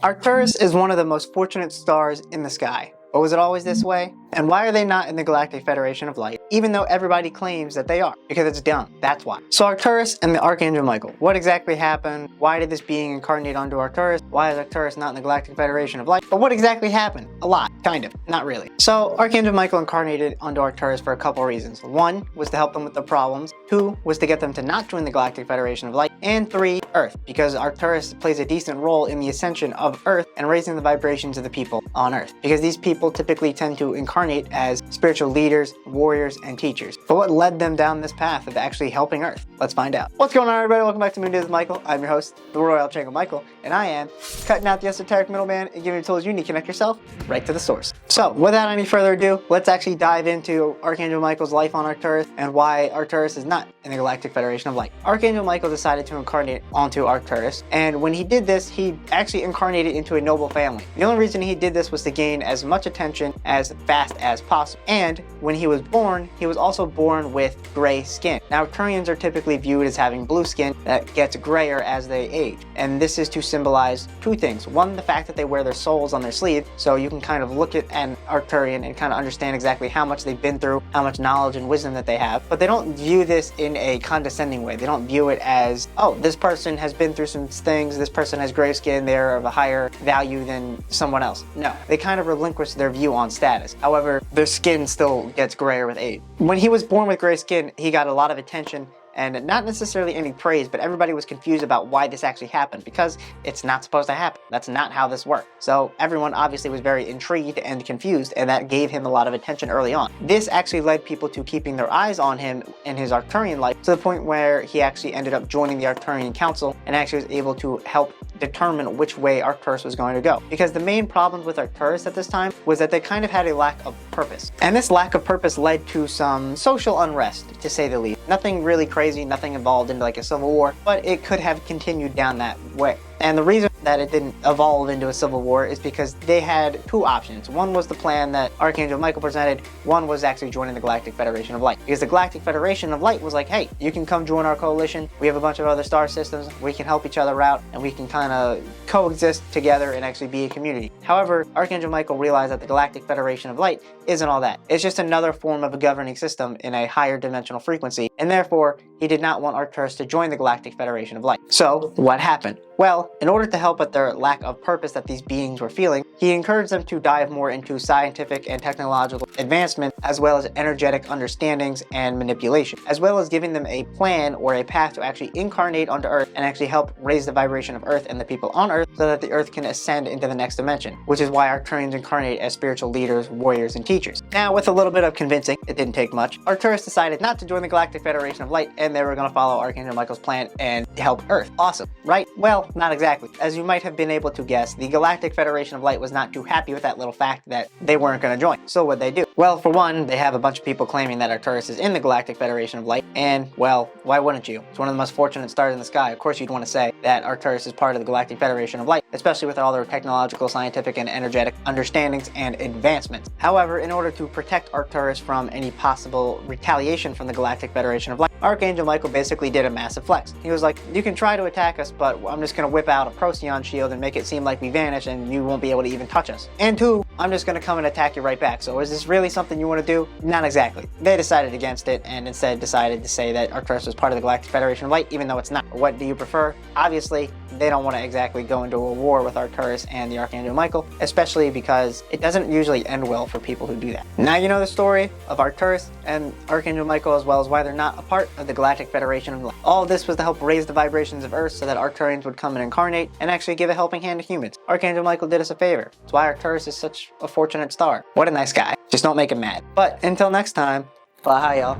Arcturus is one of the most fortunate stars in the sky. But was it always this way? And why are they not in the Galactic Federation of Light, even though everybody claims that they are? Because it's dumb, that's why. So Arcturus and the Archangel Michael. What exactly happened? Why did this being incarnate onto Arcturus? Why is Arcturus not in the Galactic Federation of Light? But what exactly happened? A lot, kind of, not really. So Archangel Michael incarnated onto Arcturus for a couple reasons. 1 was to help them with their problems, 2 was to get them to not join the Galactic Federation of Light, and 3, Earth, because Arcturus plays a decent role in the ascension of Earth and raising the vibrations of the people on Earth. Because these people typically tend to incarnate as spiritual leaders, warriors, and teachers. But what led them down this path of actually helping Earth? Let's find out. What's going on, everybody? Welcome back to Moon Days with Michael. I'm your host, the Royal Archangel Michael, and I am cutting out the esoteric middleman and giving you the tools you need to connect yourself right to the source. So, without any further ado, let's actually dive into Archangel Michael's life on Arcturus and why Arcturus is not in the Galactic Federation of Light. Archangel Michael decided to incarnate onto Arcturus, and when he did this, he actually incarnated into a noble family. The only reason he did this was to gain as much attention as fast as possible. And when he was also born with gray skin. Now, Arcturians are typically viewed as having blue skin that gets grayer as they age. And this is to symbolize 2 things. 1, the fact that they wear their souls on their sleeve, so you can kind of look at an Arcturian and kind of understand exactly how much they've been through, how much knowledge and wisdom that they have. But they don't view this in a condescending way. They don't view it as, oh, this person has been through some things, this person has gray skin, they're of a higher value than someone else. No, they kind of relinquish their view on status. However, their skin still gets grayer with age. When he was born with gray skin, he got a lot of attention and not necessarily any praise, but everybody was confused about why this actually happened because it's not supposed to happen. That's not how this worked. So everyone obviously was very intrigued and confused, and that gave him a lot of attention early on. This actually led people to keeping their eyes on him in his Arcturian life to the point where he actually ended up joining the Arcturian Council and actually was able to help determine which way Arcturus was going to go. Because the main problem with Arcturus at this time was that they kind of had a lack of purpose. And this lack of purpose led to some social unrest, to say the least. Nothing really crazy, nothing involved into like a civil war, but it could have continued down that way. And the reason that it didn't evolve into a civil war is because they had 2 options. 1 was the plan that Archangel Michael presented, 1 was actually joining the Galactic Federation of Light. Because the Galactic Federation of Light was like, hey, you can come join our coalition, we have a bunch of other star systems, we can help each other out, and we can kind of coexist together and actually be a community. However, Archangel Michael realized that the Galactic Federation of Light isn't all that. It's just another form of a governing system in a higher dimensional frequency, and therefore, he did not want Arcturus to join the Galactic Federation of Light. So, what happened? Well, in order to help with their lack of purpose that these beings were feeling, he encouraged them to dive more into scientific and technological advancement, as well as energetic understandings and manipulation, as well as giving them a plan or a path to actually incarnate onto Earth and actually help raise the vibration of Earth and the people on Earth so that the Earth can ascend into the next dimension, which is why Arcturians incarnate as spiritual leaders, warriors, and teachers. Now, with a little bit of convincing, it didn't take much, Arcturus decided not to join the Galactic Federation of Light, and they were going to follow Archangel Michael's plan and help Earth. Awesome, right? Well, not exactly. As you might have been able to guess, the Galactic Federation of Light was not too happy with that little fact that they weren't going to join. So what'd they do? Well, for one, they have a bunch of people claiming that Arcturus is in the Galactic Federation of Light, and, well, why wouldn't you? It's one of the most fortunate stars in the sky. Of course you'd want to say that Arcturus is part of the Galactic Federation of Light, especially with all their technological, scientific, and energetic understandings and advancements. However, in order to protect Arcturus from any possible retaliation from the Galactic Federation of Light, Archangel Michael basically did a massive flex. He was like, you can try to attack us, but I'm just going to whip out a Procyon shield and make it seem like we vanish and you won't be able to even touch us. And 2, I'm just going to come and attack you right back. So is this really something you want to do? Not exactly. They decided against it and instead decided to say that Arcturus was part of the Galactic Federation of Light, even though it's not. What do you prefer? Obviously, they don't want to exactly go into a war with Arcturus and the Archangel Michael, especially because it doesn't usually end well for people who do that. Now you know the story of Arcturus and Archangel Michael, as well as why they're not a part of the Galactic Federation of Light. All of this was to help raise the vibrations of Earth so that Arcturians would come and incarnate and actually give a helping hand to humans. Archangel Michael did us a favor. That's why Arcturus is such a fortunate star. What a nice guy. Just don't make him mad. But until next time, bye y'all.